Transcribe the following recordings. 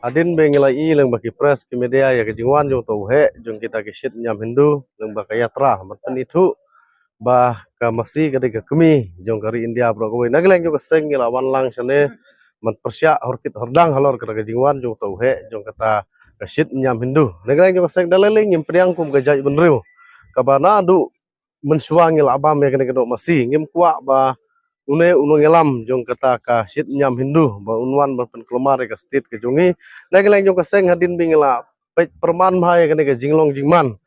Adin bengela i leng baki press ke media ya ke jingwan jong tau he jong kita ke shit nyam Hindu leng baka yatra maten itu bah ka masi ka de ka kemi jong kari India bro ko nagleng jong seng ngila wan lang sane man persya horkit hordang halor ka jingwan jong tau he jong kata ka shit nyam Hindu nagleng jong seng daleleng nyim priang kum ka jai benriu ka bana du mensuangil abam ya ke masi ngim kwa ba unung elam jong kata ka shit nyam Hindu ba unwan ba pen kelomar ka stit ke jongi nageleng jong ka seng hadin bingela pet perman bhai ka jinglong jingman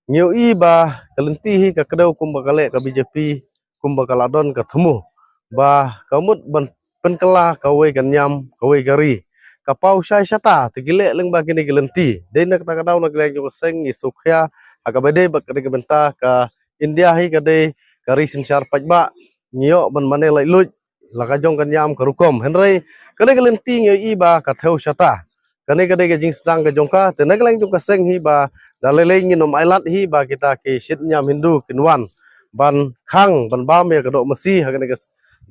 nyu i ba kalenti hi ka kedau kum ba kale ka BJP kum ba kaladon ka themu ba kamut ban pen kela ka we kan nyam ka we gari ka pau sai sata tigile leng ba kini kalenti de nak ta kadau nageleng jong ka seng i sukhya ka bede ba ka benta ka India hi ka de kari sinsar pajba nyo ban mane lai luj laka jong kan yam karukom henry kane kalen ting yo iba ka theu shata kane kade ke jing stang ka jongka te nagleng jong ka seng hi ba dalele ngi nom ailat hi ba kita ke shit nyam Hindu kinwan ban khang ban bam ya kado masi ha kane ke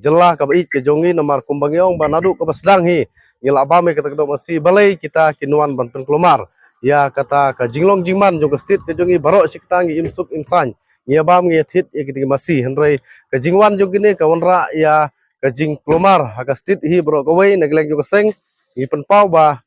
jela ka bait ke jongi nomar kumbangyong ban adu ka basdang hi ngila bam ya kado masi balai kita kinwan ban pen kelomar ya kata ka jinglong jingman jong ka stit ke jongi barok siktang imsuk imsan ya bam ya tit ya kidi masi henry ka jingwan jogine ka wanra ya ka jing klomar haka stit hi bro ka wei nagleng jo ka seng i pen pau ba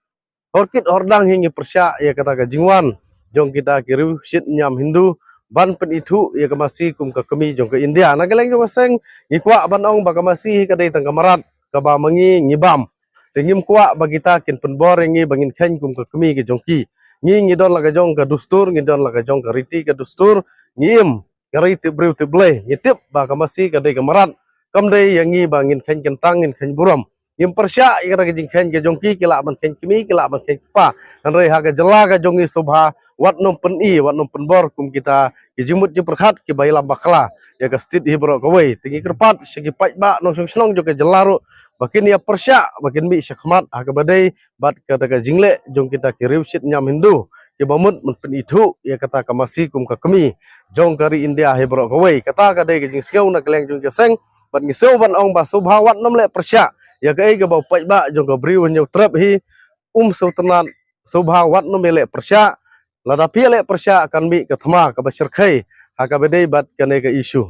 horkit hordang hi persya ya kata ka jingwan jong kita kiru shit nyam Hindu ban pen itu ya ka masi kum ka kemi jong ka India nagleng jo ka seng i kwa ban ong ba ka masi hi ka dei tang kamarat ka ba mangi ngibam tingim kwa ba kita kin pen bor ngi bangin khen kum ka kemi ke jongki ngi don la ka jong ka dustur ngi don la ka jong ka riti ka dustur ngim gari tibriu tibleh nyetip ba kamasi kadai kamarat kamdai yangi bangin khen kentangin khen buram yim persya ikara ke jingkhen ke jongki kila ban khen kimi kila ban khen pa hanrei ha ke jela ka jongi subha wat nom pen i wat nom pen bor kum kita ke jimut je perkhat ke baila bakla ya ka stit hi bro ka wei tingi kerpat segi pai ba nong snong jo ke jelaru bakin ya persya bakin bi syakmat ha ke badai bat kata ka jingle jong kita ke riusit nyam Hindu ke bamut men pen itu ya kata kamasi kum ka kemi jong kari India he bro ka wei kata ka dei ke jing skeu na kleng jong seng bat ngiseu ban ong ba subha wat nom le persya ya ka ei ka bau pai ba jong ka briu nyau trap hi sautanat subha wat nom le persya lada pi le persya akan mi ka thma ka basir khai ha ka bedei bat kane ka isu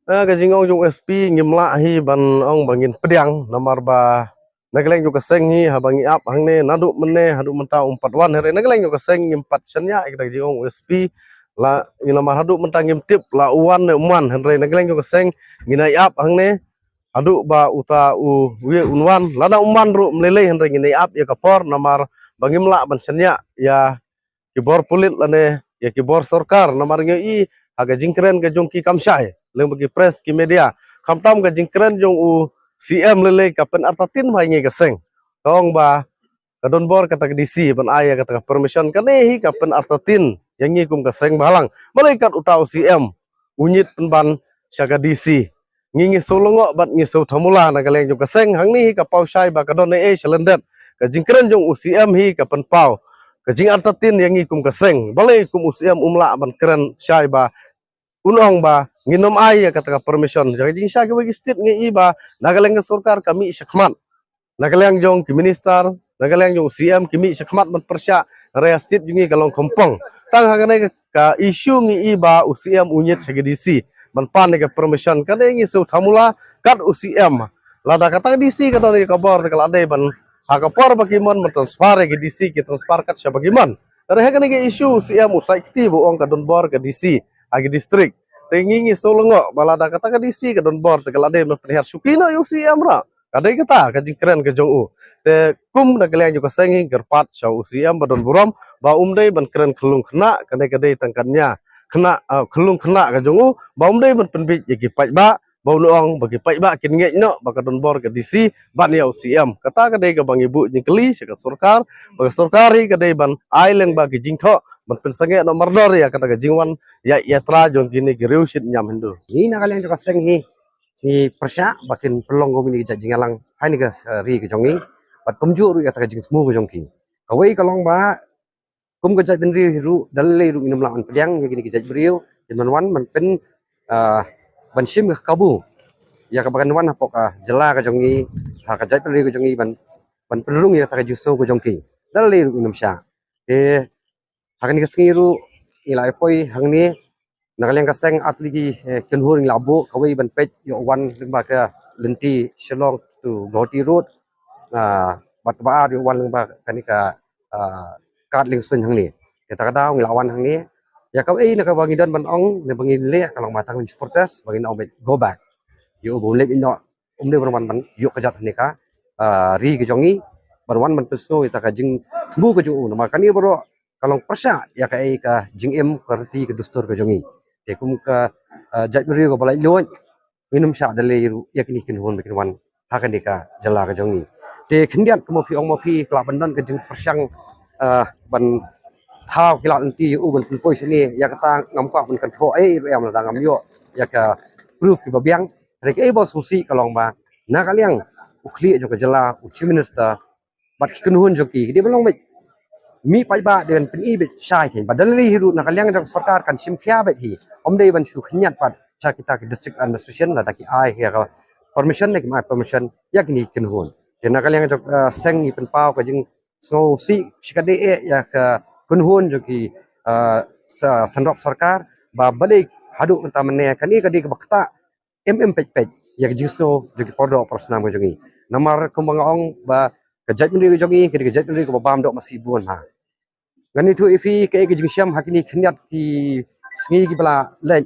ka jingong jong SP ngimla hi ban ong bangin pedang namar ba nagleng jong ka seng hi ha bangi ap hangne nadu menne hadu menta 41 here nagleng jong ka seng ngimpat senya ka jingong SP la ina mar hadu mentang tip la uan ne uman henre nagleng jong ka seng nginai ap hangne adu ba uta u we unwan lada uman ru mlele henre nginai ap ya kapor namar bangimla ban senya ya kibor pulit lane ya kibor sorkar namar ngi aga jingkren ga jongki kamsai leng bagi press ki media kamtam ga jingkren jong u CM lele kapen artatin mai ngi gaseng tong ba kadon bor kata DC ban aya kata permission kane hi kapen artatin yang ngi kum gaseng balang malaikat utau CM unyit penban syaga DC ngi solongo bat ngi so thamula na galeng jong gaseng hangni hi ka pau sai ba kadon selendet ka jingkren jong UCM hi kapen pau kajing artatin yang ngi kum gaseng balai kum UCM umla ban keren sai ba unong ba nginom ay kata permission jadi sa ke bagi state ngi iba nagaleng sarkar kami syakmat nagaleng jong ki minister nagaleng jong CM kimi syakmat man persya area state jungi kalong kompong tang hagane ka isu ngi iba UCM unyit sagedisi man pan ke permission kane ngi su thamula kat UCM lada kata DC kata ni kabar kala ade ban hakapor bagiman man transfer ke DC ke transfer kat sya bagiman dari hagane ke isu UCM usakti bu ong kadon bor ke DC agi distrik tengingi solongo balada kata ka DC ka don bor tegal ade no penihar sukina UCM ra kadai kata ka jingkren ka jong u te kum na galeng ka sengi gerpat sya UCM badon buram ba umdai ban keren kelung kena kadai kadai tangkannya kena kelung kena ka jong u ba umdai ban penbit yaki pai ba bau nuang bagi pai ba kin nge no ba ka don bor ka DC ban ya UCM kata kadai ka bang ibu jingkeli sya ka sarkar ba sarkari kadai ban aileng ba ki jingtho ban pensange no mardor ya kata ka jingwan ya yatra jong kini gereusit nyam Hindu ni nagaleng ka seng hi persya bakin pelong go mini jingalang hai ni gas ri ke jongi bat kumju ru kata ka jing smu go jongki kawai kalong ba kum ga jat ben ri ru dalle ru minum lawan pedang ya gini ke jat beriu man wan man pen ban sim ka kabu ya ka bakan wan apok jela ka jongi ha ka jat ben ri go jongi ban ban penrung ya ta jing so ko jongki dalli ru Indonesia te hakan ka sngi ru ilai poi hangni nakaleng ka seng atligi kenhur ng labo kawai ban pet yo wan lengba ka lenti Shillong to Gauti road bat ba yo wan lengba kanika kat ling sun hangni ya ta da ng lawan hangni ya kawai na ka bangi dan ban ong ne bangi le kalau matang supporters bangi na go back yo bo le ino de ban ban yo ka jat nika ri ke jongi barwan man pesno ita ka jing tmu ke ju na makani bro kalau persa ya ka jing em karti ke dustur ke jongi te kum ka jat meri ko balai lon minum sha dale ru yakni kin hon bikin wan hakan deka jala ke jongi te khindian ko mo fi kla bandan ke jing persang ban thao kila nanti u ban pun poi sini ya kata ngam kwa ban kan tho em la ngam yo ya ka proof ki babiang rek bos susi kalong ba na kaliang ukli jo ke jala uchi minister bat kin hon jo ki de balong mi pai ba den pen i be shai hin badali hiru na kalyang jang sarkar kan sim khia be hi omdei ban su khnyat pat cha kita ke district administration la taki ai ya ka permission ne ma permission yak ni kin hon te na kalyang jang seng i pen pau ka jing snow si shikade ya ka kun hon jo ki sanrop sarkar ba balik hadu menta mene kani ka di ka bakta pej pej yak jing snow jo ki podo prosnam ko jongi namar kumbang ong ba kejat mendiri jongi kejat mendiri ko bam dok masih buon ha ngani tu ifi ke jing syam hakini khnyat ki sngi ki bala len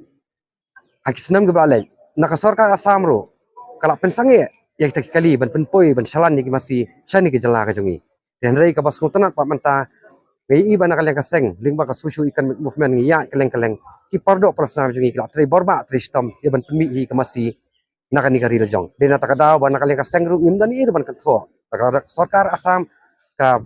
hakisnam ki bala len naka sarkar asam ro kala pensange ya kita kali ban penpoi ban salan ni ki masih shani ki jala ka jongi dan rei ka bas ngotanat pa manta ngai i bana kaleng ka seng lingba ka susu ikan movement ngi ya kaleng ki pardo prasna jongi kala tre borba tre stam ya ban penmi hi ka masih nakani kari rejong dena takada bana kaleng ka seng ru imdan i ban kan tho sarkar asam ka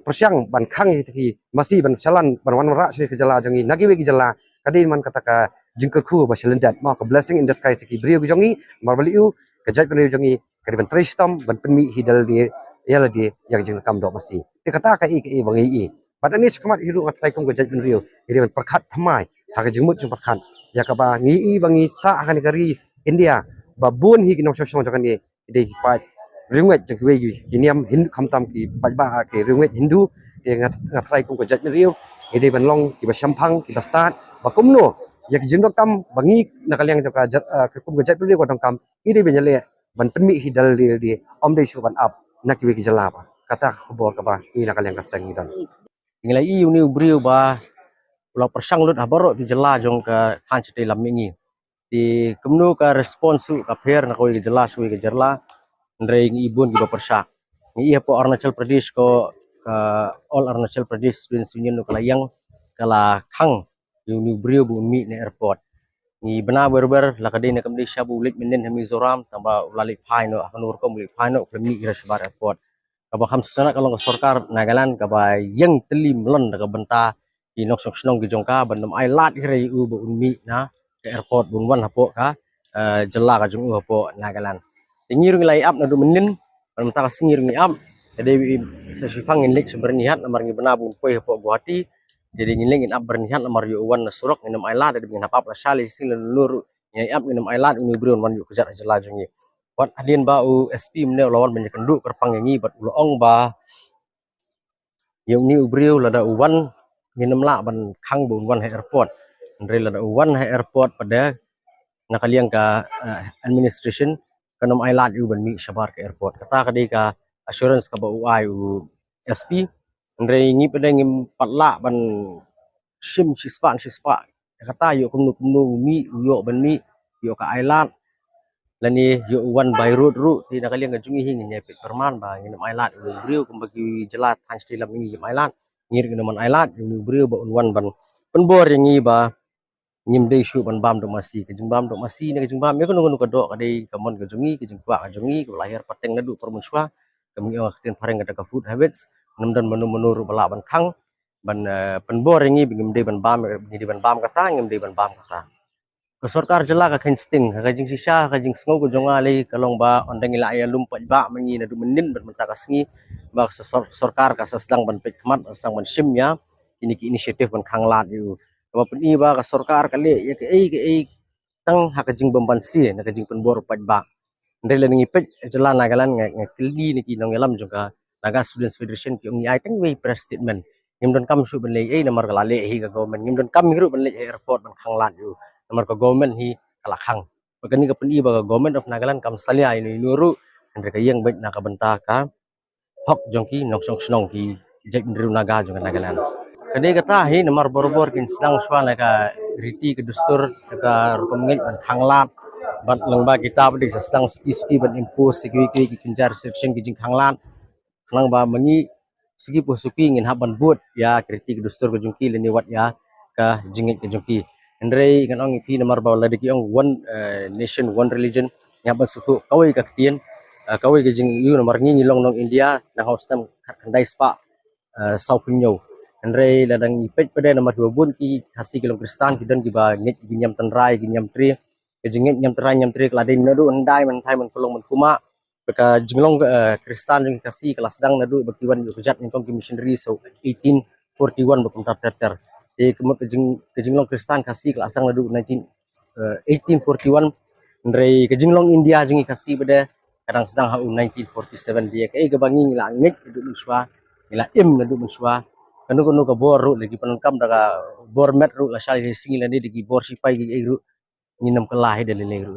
persiang ban khang hi masih ban salan ban wan ra sini kejala jongi nagi we kejala kadin man kata ka jingker khu ba selendat ma ka blessing in the sky siki brio jongi marbali u kejat brio jongi kadi ban tristam ban penmi hidal di yala di yang jing kam do masih te kata ka i bangi i padani skmat hiru ngatrai kum kejat brio iri ban perkhat thamai ha ka jingmut jing perkhat ya ka ba ngi i bangi sa akan kari India ba bun hi kinong sosong jokan ni de pat ringwet jeng we giniam hindu khamtam ki bajba ke ringwet hindu de ngatrai kum ko jat riu ide ban long ki ba sampang ki ba start ba kumno yak jingdo kam bangi nakaliang joka ke kum ko jat riu ko dong kam ide ben le ban penmi hidal di om de shu ban up nak we ki jala ba kata khobor ka ba ni nakaliang ka sang dan nilai i uni brio ba ulah persang lut habaro ki jala jong ka khanchte lam mingi di kumno ka responsu ka pher na ko ki jala su ki jala ndrei ngi ibun ki bapersa ngi po Arunachal Pradesh ko all Arunachal Pradesh Students Union no kala yang kala khang uni brio bu mi ne airport ngi bana berber la kadai ne kamdi shabu lik minen ha Mizoram tamba ulali phai no akanur ko muli phai no mi Irashbar airport kaba kham sana kalong sarkar Nagaland kaba yang telim lon ka benta ki nok sok snong ki jongka bandam ai lat rei u bu mi na ke airport bun wan hapo ka jela ka jong u hapo Nagaland ngir ngi lay up na du menin pan ta singir ngi am ade sa sifang ngi lek sebernihat namar ngi bena bun poi hapo Guwahati jadi ngi lek up bernihat namar yu wan na surok ngi nam ai lat ade ngin hapap la sali sing lur ngi up ngi nam ai lat ngi brion wan yu kejar jela jongi wat alien ba u SP mne lawan banyak kenduk kerpang ngi bat uloong ba yang ni ubrio lada uwan nginam la ban khang bun wan airport ndre lada uwan airport pada nakaliang ka administration kanam ai lat u ban mi shabar ke airport kata kadai ka assurance ka ba uai u SP ndre ngi pada ngi patla ban shispa kata yo kumnu mi yo ban mi yo ka ai lat lani yo wan by road ru ti nakaliang ka jungi hing ne pit perman ba ngi nam ai lat u brio kum bagi jelat han stilam ngi ai lat ngir ngi man ai lat u brio ba wan ban penbor yang ngi ba ngim dei shu ban bam do masi ke jung bam do masi ne ke jung bam me ko no ko do ka dei kamon ke jungi ke jung kwa ka jungi ko lahir pateng na du permuswa ke mengi waktin pareng ka food habits nam dan menu ru bala ban khang ban penbor yang ngi ngim dei ban bam ngi ban bam kata ngim dei ban bam kata ko sarkar jela ka kensting ka jing sisa ka jing sngo ko jonga le kalong ba ondeng ila ya lumpat ba mengi na du menin ban menta kasngi ba sarkar ka sasdang ban pet kmat sang ban sim ya ini ki inisiatif ban khang lat yu ba peni ba ka sarkar kale ya ke tang ha ka jing bamban si na ka jing penbor pat ba Ndai le ngi pej jela Nagaland ngai kili ni ki nong yalam juga Naga Students Federation ki ngi ai tang wei press statement ngim don kam su ben le ei namar kala le hi ga government ngim don kam ngru ben le airport ban khanglat yu namar ka government hi kala khang bakani ka pen i ba government of Nagaland kam salia ini nuru andre ka yang bet na ka benta ka hok jongki nok song snong ki jek ndru naga jong Nagaland kade kata hi namar bor kin sedang swa na ka riti ke dustur ka rukum ngej ban khanglat ban lengba kita bedik sedang ski ban impose ki kinjar restriction ki jing khanglat nang ba mengi segi posuki ngin haban buat ya kritik dustur ke jungki leni wat ya ka jingit ke jungki andre kan ong pi namar ba la deki ong one nation one religion ya ban sutu kawai ka kitien kawai ke jing yu namar ngi long nong India na hostam khandai spa sau punyo andre ladang ipet pada namar bun ki khasi kilong kristan kidan ki ba nget ki nyam tanrai ki nyam tri ke jingit nyam tri kladin nadu andai man thai man kolong man kuma beka jinglong Kristan yang kasih kelas sedang nadu berkiwan kejat yang kong missionary so 1841 bakum ter kemudian kejinglong Kristan kasih kelas sedang nadu 1841 dari kejinglong India jungi kasih pada kadang sedang hau 1947 dia ke gabangi langit hidup muswa ngila im nadu muswa kanu ka bor ru lagi penangkam daga bor met ru la shal singi lani lagi bor sipai gi ru nginam kelah de le ru